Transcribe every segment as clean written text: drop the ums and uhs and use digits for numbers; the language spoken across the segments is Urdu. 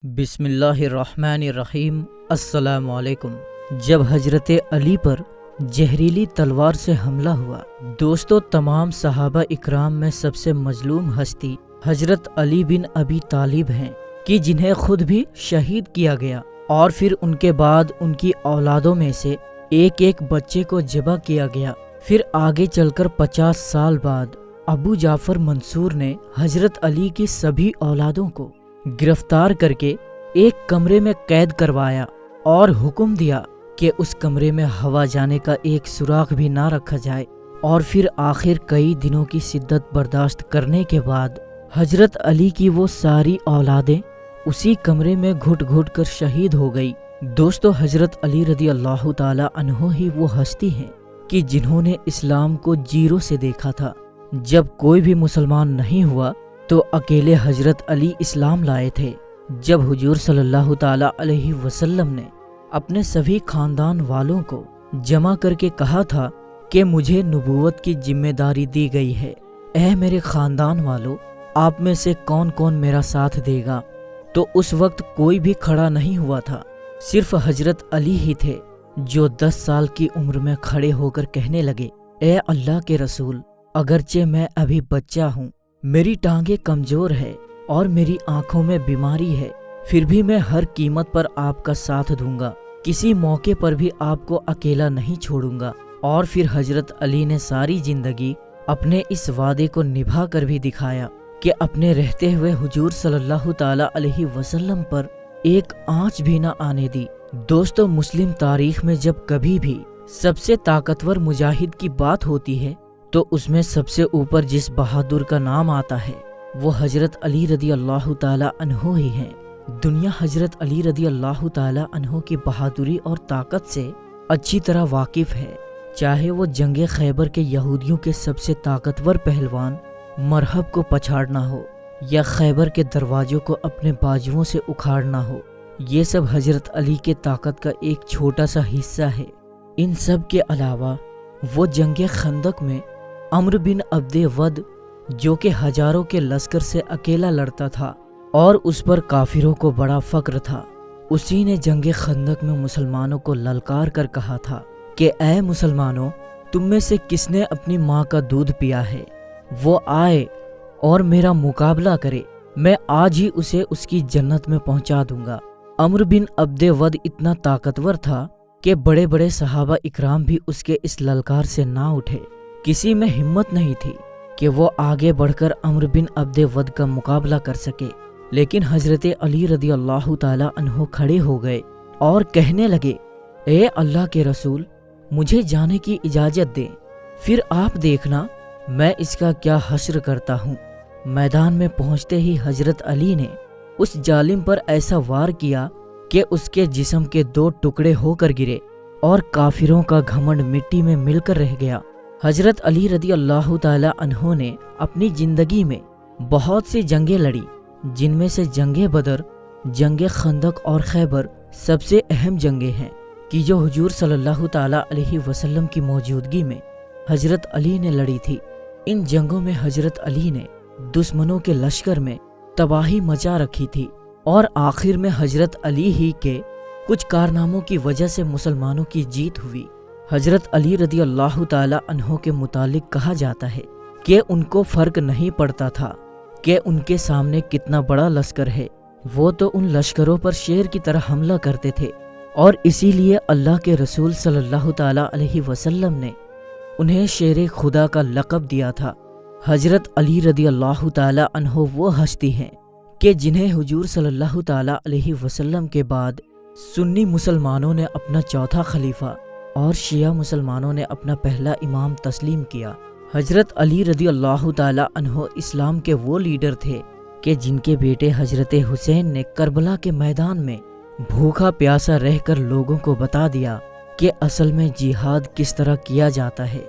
بسم اللہ الرحمن الرحیم۔ السلام علیکم۔ جب حضرت علی پر زہریلی تلوار سے حملہ ہوا، دوستو تمام صحابہ اکرام میں سب سے مظلوم ہستی حضرت علی بن ابی طالب ہیں کہ جنہیں خود بھی شہید کیا گیا اور پھر ان کے بعد ان کی اولادوں میں سے ایک ایک بچے کو ذبح کیا گیا۔ پھر آگے چل کر 50 سال بعد ابو جعفر منصور نے حضرت علی کی سبھی اولادوں کو گرفتار کر کے ایک کمرے میں قید کروایا اور حکم دیا کہ اس کمرے میں ہوا جانے کا ایک سراغ بھی نہ رکھا جائے، اور پھر آخر کئی دنوں کی شدت برداشت کرنے کے بعد حضرت علی کی وہ ساری اولادیں اسی کمرے میں گھٹ گھٹ کر شہید ہو گئی۔ دوستو حضرت علی رضی اللہ تعالی عنہ ہی وہ ہستی ہیں کہ جنہوں نے اسلام کو زیرو سے دیکھا تھا۔ جب کوئی بھی مسلمان نہیں ہوا تو اکیلے حضرت علی اسلام لائے تھے۔ جب حضور صلی اللہ تعالی علیہ وسلم نے اپنے سبھی خاندان والوں کو جمع کر کے کہا تھا کہ مجھے نبوت کی ذمہ داری دی گئی ہے، اے میرے خاندان والوں، آپ میں سے کون کون میرا ساتھ دے گا؟ تو اس وقت کوئی بھی کھڑا نہیں ہوا تھا، صرف حضرت علی ہی تھے جو 10 سال کی عمر میں کھڑے ہو کر کہنے لگے، اے اللہ کے رسول، اگرچہ میں ابھی بچہ ہوں، میری ٹانگیں کمزور ہے اور میری آنکھوں میں بیماری ہے، پھر بھی میں ہر قیمت پر آپ کا ساتھ دوں گا، کسی موقع پر بھی آپ کو اکیلا نہیں چھوڑوں گا۔ اور پھر حضرت علی نے ساری زندگی اپنے اس وعدے کو نبھا کر بھی دکھایا کہ اپنے رہتے ہوئے حضور صلی اللہ تعالی علیہ وسلم پر ایک آنچ بھی نہ آنے دی۔ دوستو مسلم تاریخ میں جب کبھی بھی سب سے طاقتور مجاہد کی بات ہوتی ہے تو اس میں سب سے اوپر جس بہادر کا نام آتا ہے وہ حضرت علی رضی اللہ تعالی عنہ ہی ہیں۔ دنیا حضرت علی رضی اللہ تعالی عنہ کی بہادری اور طاقت سے اچھی طرح واقف ہے، چاہے وہ جنگ خیبر کے یہودیوں کے سب سے طاقتور پہلوان مرحب کو پچھاڑنا ہو یا خیبر کے دروازوں کو اپنے بازوؤں سے اکھاڑنا ہو، یہ سب حضرت علی کے طاقت کا ایک چھوٹا سا حصہ ہے۔ ان سب کے علاوہ وہ جنگ خندق میں عمرو بن عبد ود جو کہ ہزاروں کے لشکر سے اکیلا لڑتا تھا اور اس پر کافروں کو بڑا فخر تھا، اسی نے جنگ خندق میں مسلمانوں کو للکار کر کہا تھا کہ اے مسلمانوں، تم میں سے کس نے اپنی ماں کا دودھ پیا ہے، وہ آئے اور میرا مقابلہ کرے، میں آج ہی اسے اس کی جنت میں پہنچا دوں گا۔ عمرو بن عبد ود اتنا طاقتور تھا کہ بڑے بڑے صحابہ اکرام بھی اس کے اس للکار سے نہ اٹھے، کسی میں ہمت نہیں تھی کہ وہ آگے بڑھ کر عمرو بن عبد ود کا مقابلہ کر سکے، لیکن حضرت علی رضی اللہ تعالی عنہ کھڑے ہو گئے اور کہنے لگے، اے اللہ کے رسول، مجھے جانے کی اجازت دیں، پھر آپ دیکھنا میں اس کا کیا حشر کرتا ہوں۔ میدان میں پہنچتے ہی حضرت علی نے اس ظالم پر ایسا وار کیا کہ اس کے جسم کے 2 ٹکڑے ہو کر گرے اور کافروں کا گھمنڈ مٹی میں مل کر رہ گیا۔ حضرت علی رضی اللہ تعالی عنہ نے اپنی زندگی میں بہت سی جنگیں لڑی، جن میں سے جنگ بدر، جنگ خندق اور خیبر سب سے اہم جنگیں ہیں کہ جو حضور صلی اللہ تعالی علیہ وسلم کی موجودگی میں حضرت علی نے لڑی تھی۔ ان جنگوں میں حضرت علی نے دشمنوں کے لشکر میں تباہی مچا رکھی تھی اور آخر میں حضرت علی ہی کے کچھ کارناموں کی وجہ سے مسلمانوں کی جیت ہوئی۔ حضرت علی رضی اللہ تعالی عنہ کے متعلق کہا جاتا ہے کہ ان کو فرق نہیں پڑتا تھا کہ ان کے سامنے کتنا بڑا لشکر ہے، وہ تو ان لشکروں پر شیر کی طرح حملہ کرتے تھے، اور اسی لیے اللہ کے رسول صلی اللہ تعالی علیہ وسلم نے انہیں شیر خدا کا لقب دیا تھا۔ حضرت علی رضی اللہ تعالی عنہ وہ ہستی ہیں کہ جنہیں حضور صلی اللہ تعالی علیہ وسلم کے بعد سنی مسلمانوں نے اپنا چوتھا خلیفہ اور شیعہ مسلمانوں نے اپنا پہلا امام تسلیم کیا۔ حضرت علی رضی اللہ تعالی عنہ اسلام کے وہ لیڈر تھے کہ جن کے بیٹے حضرت حسین نے کربلا کے میدان میں بھوکا پیاسا رہ کر لوگوں کو بتا دیا کہ اصل میں جہاد کس طرح کیا جاتا ہے۔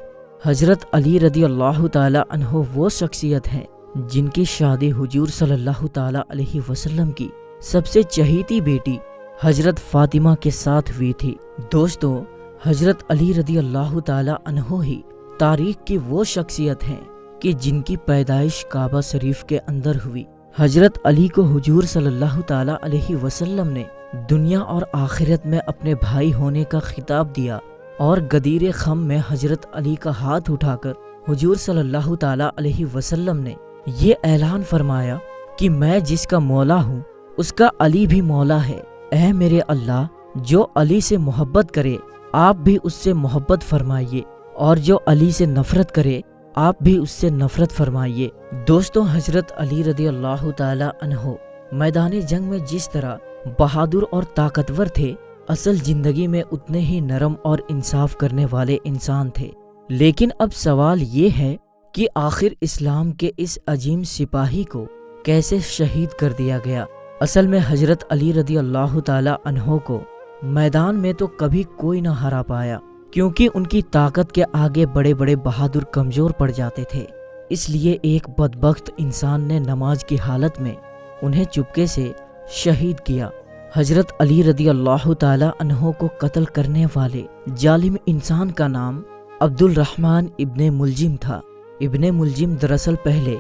حضرت علی رضی اللہ تعالی عنہ وہ شخصیت ہے جن کی شادی حضور صلی اللہ تعالی علیہ وسلم کی سب سے چہیتی بیٹی حضرت فاطمہ کے ساتھ ہوئی تھی۔ دوستو حضرت علی رضی اللہ تعالی عنہ ہی تاریخ کی وہ شخصیت ہیں کہ جن کی پیدائش کعبہ شریف کے اندر ہوئی، حضرت علی کو حضور صلی اللہ تعالی علیہ وسلم نے دنیا اور آخرت میں اپنے بھائی ہونے کا خطاب دیا اور غدیر خم میں حضرت علی کا ہاتھ اٹھا کر حضور صلی اللہ تعالی علیہ وسلم نے یہ اعلان فرمایا کہ میں جس کا مولا ہوں اس کا علی بھی مولا ہے۔ اے میرے اللہ، جو علی سے محبت کرے آپ بھی اس سے محبت فرمائیے، اور جو علی سے نفرت کرے آپ بھی اس سے نفرت فرمائیے۔ دوستوں، حضرت علی رضی اللہ تعالی عنہ میدان جنگ میں جس طرح بہادر اور طاقتور تھے، اصل زندگی میں اتنے ہی نرم اور انصاف کرنے والے انسان تھے۔ لیکن اب سوال یہ ہے کہ آخر اسلام کے اس عظیم سپاہی کو کیسے شہید کر دیا گیا؟ اصل میں حضرت علی رضی اللہ تعالی عنہ کو میدان میں تو کبھی کوئی نہ ہرا پایا، کیونکہ ان کی طاقت کے آگے بڑے بڑے بہادر کمزور پڑ جاتے تھے۔ اس لیے ایک بدبخت انسان نے نماز کی حالت میں انہیں چپکے سے شہید کیا۔ حضرت علی رضی اللہ تعالی عنہ کو قتل کرنے والے ظالم انسان کا نام عبد الرحمن ابن ملجم تھا۔ ابن ملجم دراصل پہلے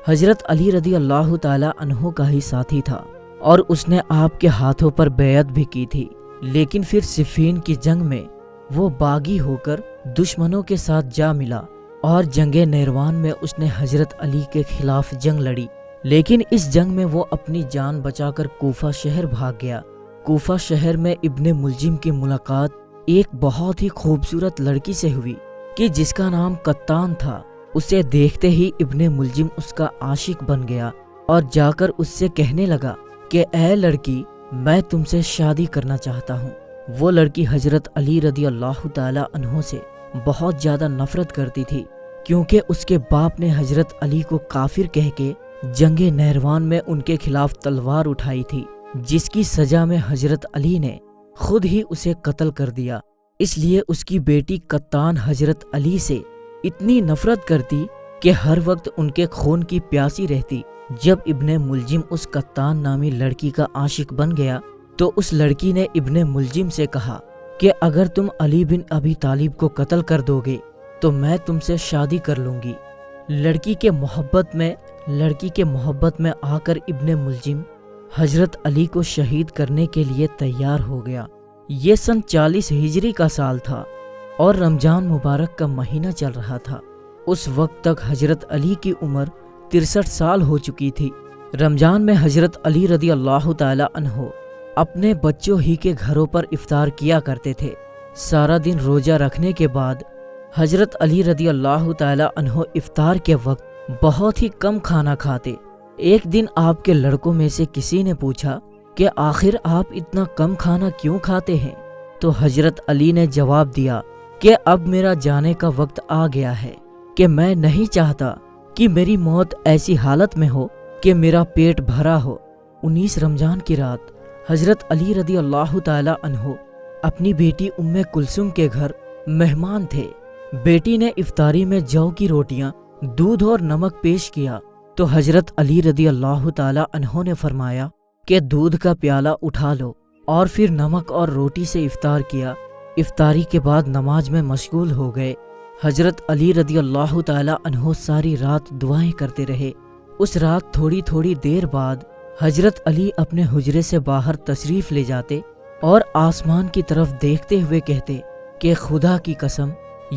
حضرت علی رضی اللہ تعالی عنہ کا ہی ساتھی تھا اور اس نے آپ کے ہاتھوں پر بیعت بھی کی تھی، لیکن پھر صفین کی جنگ میں وہ باغی ہو کر دشمنوں کے ساتھ جا ملا اور جنگ نیروان میں اس نے حضرت علی کے خلاف جنگ لڑی، لیکن اس جنگ میں وہ اپنی جان بچا کر کوفہ شہر بھاگ گیا۔ کوفہ شہر میں ابن ملجم کی ملاقات ایک بہت ہی خوبصورت لڑکی سے ہوئی کہ جس کا نام قطان تھا۔ اسے دیکھتے ہی ابن ملجم اس کا عاشق بن گیا اور جا کر اس سے کہنے لگا کہ اے لڑکی، میں تم سے شادی کرنا چاہتا ہوں۔ وہ لڑکی حضرت علی رضی اللہ تعالی عنہ سے بہت زیادہ نفرت کرتی تھی، کیونکہ اس کے باپ نے حضرت علی کو کافر کہہ کے جنگ نیروان میں ان کے خلاف تلوار اٹھائی تھی، جس کی سزا میں حضرت علی نے خود ہی اسے قتل کر دیا۔ اس لیے اس کی بیٹی قطان حضرت علی سے اتنی نفرت کرتی کہ ہر وقت ان کے خون کی پیاسی رہتی۔ جب ابن ملجم اس قطان نامی لڑکی کا عاشق بن گیا تو اس لڑکی نے ابن ملجم سے کہا کہ اگر تم علی بن ابی طالب کو قتل کر دو گے تو میں تم سے شادی کر لوں گی۔ لڑکی کے محبت میں آ کر ابن ملجم حضرت علی کو شہید کرنے کے لیے تیار ہو گیا۔ یہ سن 40 ہجری کا سال تھا اور رمضان مبارک کا مہینہ چل رہا تھا۔ اس وقت تک حضرت علی کی عمر 63 سال ہو چکی تھی۔ رمضان میں حضرت علی رضی اللہ تعالی عنہ اپنے بچوں ہی کے گھروں پر افطار کیا کرتے تھے۔ سارا دن روزہ رکھنے کے بعد حضرت علی رضی اللہ تعالی عنہ افطار کے وقت بہت ہی کم کھانا کھاتے۔ ایک دن آپ کے لڑکوں میں سے کسی نے پوچھا کہ آخر آپ اتنا کم کھانا کیوں کھاتے ہیں؟ تو حضرت علی نے جواب دیا کہ اب میرا جانے کا وقت آ گیا ہے کہ میں نہیں چاہتا کہ میری موت ایسی حالت میں ہو کہ میرا پیٹ بھرا ہو۔ 19 رمضان کی رات حضرت علی رضی اللہ تعالی عنہ اپنی بیٹی ام کلثوم کے گھر مہمان تھے۔ بیٹی نے افطاری میں جو کی روٹیاں، دودھ اور نمک پیش کیا تو حضرت علی رضی اللہ تعالی عنہ نے فرمایا کہ دودھ کا پیالہ اٹھا لو، اور پھر نمک اور روٹی سے افطار کیا۔ افطاری کے بعد نماز میں مشغول ہو گئے۔ حضرت علی رضی اللہ تعالی عنہ ساری رات دعائیں کرتے رہے۔ اس رات تھوڑی دیر بعد حضرت علی اپنے حجرے سے باہر تشریف لے جاتے اور آسمان کی طرف دیکھتے ہوئے کہتے کہ خدا کی قسم،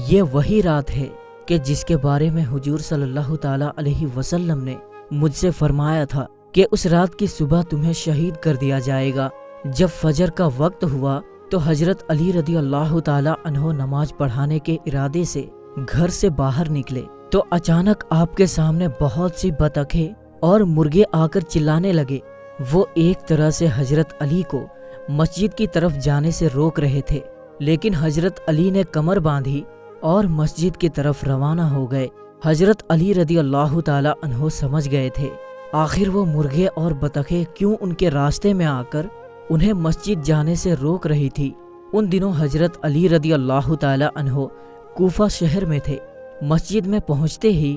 یہ وہی رات ہے کہ جس کے بارے میں حضور صلی اللہ تعالی علیہ وسلم نے مجھ سے فرمایا تھا کہ اس رات کی صبح تمہیں شہید کر دیا جائے گا۔ جب فجر کا وقت ہوا تو حضرت علی رضی اللہ تعالی عنہ نماز پڑھانے کے ارادے سے گھر سے باہر نکلے تو اچانک آپ کے سامنے بہت سی بطخیں اور مرغے آ کر چلانے لگے۔ وہ ایک طرح سے حضرت علی کو مسجد کی طرف جانے سے روک رہے تھے، لیکن حضرت علی نے کمر باندھی اور مسجد کی طرف روانہ ہو گئے۔ حضرت علی رضی اللہ تعالی عنہ سمجھ گئے تھے آخر وہ مرغے اور بطخیں کیوں ان کے راستے میں آ کر انہیں مسجد جانے سے روک رہی تھی۔ ان دنوں حضرت علی رضی اللہ تعالی عنہ کوفہ شہر میں تھے۔ مسجد میں پہنچتے ہی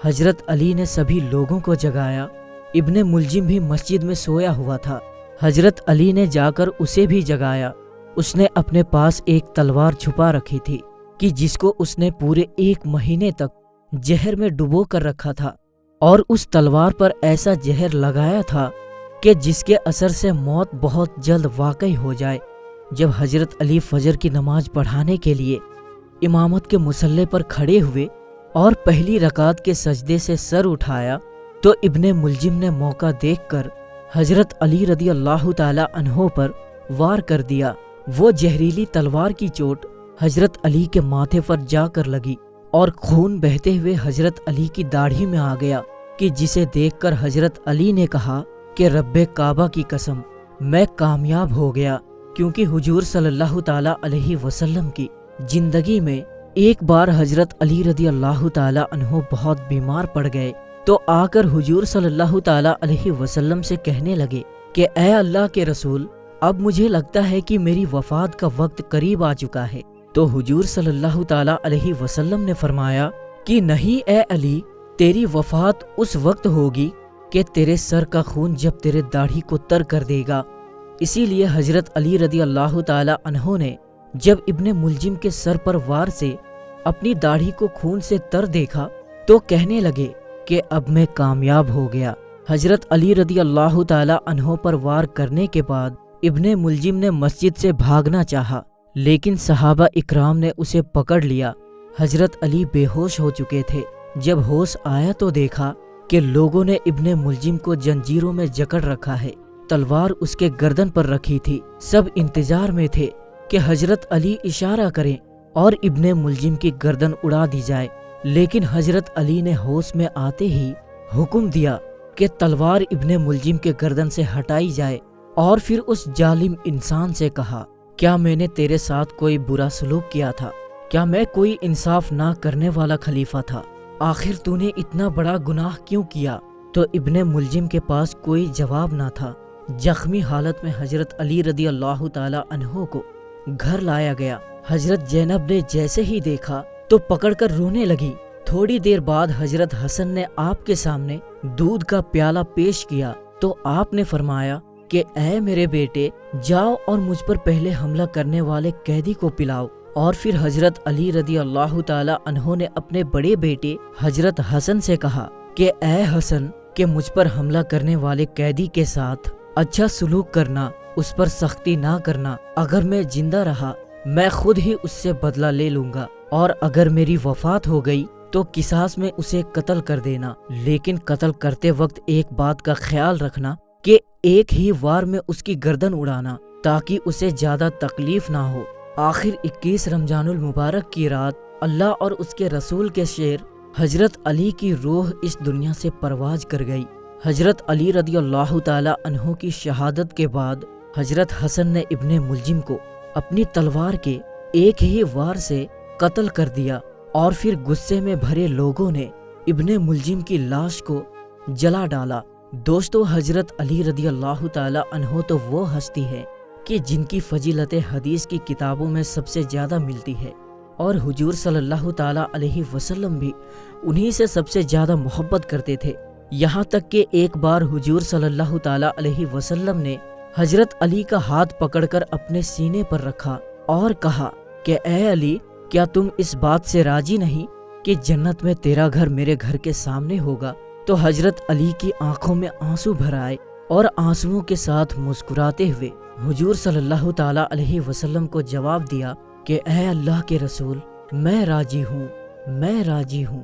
حضرت علی نے سبھی لوگوں کو جگایا۔ ابن ملجم بھی مسجد میں سویا ہوا تھا۔ حضرت علی نے جا کر اسے بھی جگایا۔ اس نے اپنے پاس ایک تلوار چھپا رکھی تھی کہ جس کو اس نے پورے 1 مہینے تک زہر میں ڈبو کر رکھا تھا۔ اور اس تلوار پر ایسا زہر لگایا تھا کہ جس کے اثر سے موت بہت جلد واقع ہو جائے۔ جب حضرت علی فجر کی نماز پڑھانے کے لیے امامت کے مصلی پر کھڑے ہوئے اور پہلی رکعت کے سجدے سے سر اٹھایا تو ابن ملجم نے موقع دیکھ کر حضرت علی رضی اللہ تعالی عنہ پر وار کر دیا۔ وہ زہریلی تلوار کی چوٹ حضرت علی کے ماتھے پر جا کر لگی اور خون بہتے ہوئے حضرت علی کی داڑھی میں آ گیا، کہ جسے دیکھ کر حضرت علی نے کہا کہ رب کعبہ کی قسم، میں کامیاب ہو گیا، کیونکہ حضور صلی اللہ تعالی علیہ وسلم کی زندگی میں ایک بار حضرت علی رضی اللہ تعالی عنہ بہت بیمار پڑ گئے تو آ کر حضور صلی اللہ تعالی علیہ وسلم سے کہنے لگے کہ اے اللہ کے رسول، اب مجھے لگتا ہے کہ میری وفات کا وقت قریب آ چکا ہے۔ تو حضور صلی اللہ تعالی علیہ وسلم نے فرمایا کہ نہیں اے علی، تیری وفات اس وقت ہوگی کہ تیرے سر کا خون جب تیرے داڑھی کو تر کر دے گا۔ اسی لیے حضرت علی رضی اللہ تعالی عنہ نے جب ابن ملجم کے سر پر وار سے اپنی داڑھی کو خون سے تر دیکھا تو کہنے لگے کہ اب میں کامیاب ہو گیا۔ حضرت علی رضی اللہ تعالی عنہ پر وار کرنے کے بعد ابن ملجم نے مسجد سے بھاگنا چاہا، لیکن صحابہ اکرام نے اسے پکڑ لیا۔ حضرت علی بے ہوش ہو چکے تھے۔ جب ہوش آیا تو دیکھا کہ لوگوں نے ابن ملجم کو جنجیروں میں جکڑ رکھا ہے، تلوار اس کے گردن پر رکھی تھی۔ سب انتظار میں تھے کہ حضرت علی اشارہ کریں اور ابن ملجم کی گردن اڑا دی جائے، لیکن حضرت علی نے ہوش میں آتے ہی حکم دیا کہ تلوار ابن ملجم کے گردن سے ہٹائی جائے، اور پھر اس ظالم انسان سے کہا، کیا میں نے تیرے ساتھ کوئی برا سلوک کیا تھا؟ کیا میں کوئی انصاف نہ کرنے والا خلیفہ تھا؟ آخر تو نے اتنا بڑا گناہ کیوں کیا؟ تو ابن ملجم کے پاس کوئی جواب نہ تھا۔ زخمی حالت میں حضرت علی رضی اللہ تعالی عنہ کو گھر لایا گیا۔ حضرت زینب نے جیسے ہی دیکھا تو پکڑ کر رونے لگی۔ تھوڑی دیر بعد حضرت حسن نے آپ کے سامنے دودھ کا پیالہ پیش کیا تو آپ نے فرمایا کہ اے میرے بیٹے، جاؤ اور مجھ پر پہلے حملہ کرنے والے قیدی کو پلاؤ۔ اور پھر حضرت علی رضی اللہ تعالی عنہ نے اپنے بڑے بیٹے حضرت حسن سے کہا کہ اے حسن، کہ مجھ پر حملہ کرنے والے قیدی کے ساتھ اچھا سلوک کرنا، اس پر سختی نہ کرنا۔ اگر میں زندہ رہا میں خود ہی اس سے بدلہ لے لوں گا، اور اگر میری وفات ہو گئی تو قصاص میں اسے قتل کر دینا، لیکن قتل کرتے وقت ایک بات کا خیال رکھنا کہ ایک ہی وار میں اس کی گردن اڑانا تاکہ اسے زیادہ تکلیف نہ ہو۔ آخر 21 رمضان المبارک کی رات اللہ اور اس کے رسول کے شعر حضرت علی کی روح اس دنیا سے پرواز کر گئی۔ حضرت علی رضی اللہ تعالی عنہ کی شہادت کے بعد حضرت حسن نے ابن ملجم کو اپنی تلوار کے ایک ہی وار سے قتل کر دیا، اور پھر غصے میں بھرے لوگوں نے ابن ملجم کی لاش کو جلا ڈالا۔ دوستو، حضرت علی رضی اللہ تعالی عنہ تو وہ ہستی ہے کہ جن کی فضیلت حدیث کی کتابوں میں سب سے زیادہ ملتی ہے، اور حضور صلی اللہ تعالی علیہ وسلم بھی انہی سے سب سے زیادہ محبت کرتے تھے۔ یہاں تک کہ ایک بار حضور صلی اللہ تعالی علیہ وسلم نے حضرت علی کا ہاتھ پکڑ کر اپنے سینے پر رکھا اور کہا کہ اے علی، کیا تم اس بات سے راضی نہیں کہ جنت میں تیرا گھر میرے گھر کے سامنے ہوگا؟ تو حضرت علی کی آنکھوں میں آنسو بھر آئے، اور آنسوؤں کے ساتھ مسکراتے ہوئے حضور صلی اللہ تعالی علیہ وسلم کو جواب دیا کہ اے اللہ کے رسول، میں راضی ہوں، میں راضی ہوں۔